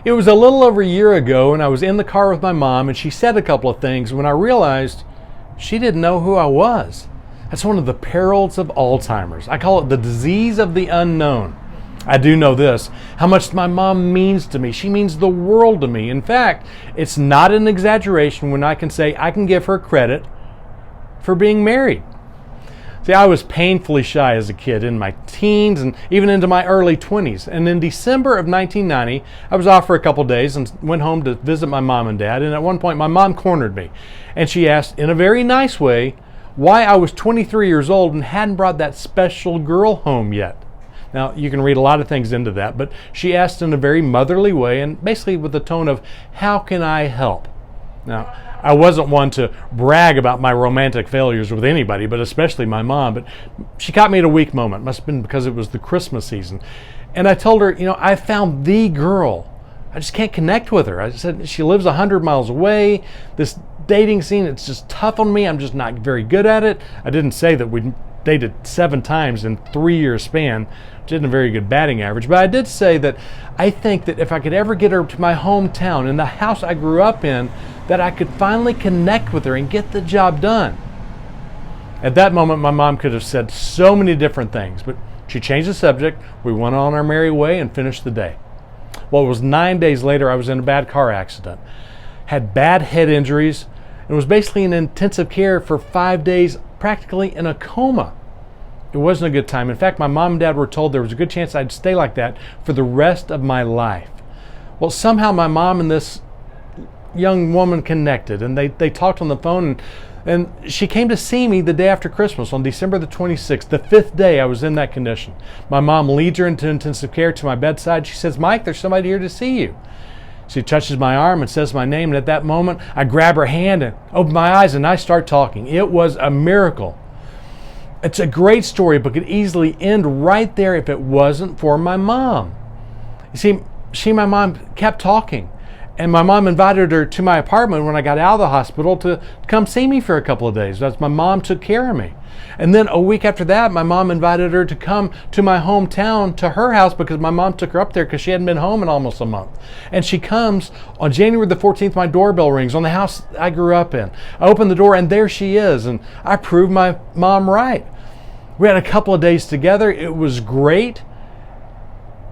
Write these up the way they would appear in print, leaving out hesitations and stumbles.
It was a little over a year ago, and I was in the car with my mom, and she said a couple of things when I realized she didn't know who I was. That's one of the perils of Alzheimer's. I call it the disease of the unknown. I do know this, how much my mom means to me. She means the world to me. In fact, it's not an exaggeration when I can say I can give her credit for being married. See, I was painfully shy as a kid in my teens and even into my early 20s. And in December of 1990, I was off for a couple days and went home to visit my mom and dad. And at one point, my mom cornered me. And she asked, in a very nice way, why I was 23 years old and hadn't brought that special girl home yet. Now, you can read a lot of things into that, but she asked in a very motherly way and basically with the tone of, how can I help? Now, I wasn't one to brag about my romantic failures with anybody, but especially my mom. But she caught me at a weak moment. Must have been because it was the Christmas season. And I told her, I found the girl. I just can't connect with her. I said, she lives 100 miles away. This dating scene, it's just tough on me. I'm just not very good at it. I didn't say that we dated 7 times in 3-year span, which isn't a very good batting average. But I did say that I think that if I could ever get her to my hometown, in the house I grew up in, that I could finally connect with her and get the job done. At that moment, my mom could have said so many different things, but she changed the subject. We went on our merry way and finished the day. Well, it was 9 days later, I was in a bad car accident, had bad head injuries, and was basically in intensive care for 5 days, practically in a coma. It wasn't a good time. In fact, my mom and dad were told there was a good chance I'd stay like that for the rest of my life. Well, somehow my mom and this young woman connected, and they talked on the phone, and she came to see me the day after Christmas on December the 26th, the 5th day I was in that condition. My mom leads her into intensive care to my bedside. She says, "Mike, there's somebody here to see you." She touches my arm and says my name, and at that moment I grab her hand and open my eyes and I start talking. It was a miracle. It's a great story, but could easily end right there if it wasn't for my mom. You see, she and my mom kept talking. And my mom invited her to my apartment when I got out of the hospital to come see me for a couple of days. That's my mom took care of me. And then a week after that, my mom invited her to come to my hometown to her house because my mom took her up there because she hadn't been home in almost a month. And she comes on January the 14th, my doorbell rings on the house I grew up in. I open the door and there she is. And I proved my mom right. We had a couple of days together. It was great.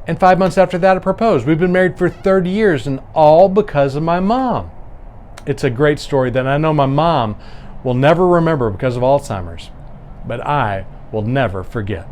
And 5 months after that, I proposed. We've been married for 30 years, and all because of my mom. It's a great story that I know my mom will never remember because of Alzheimer's, but I will never forget.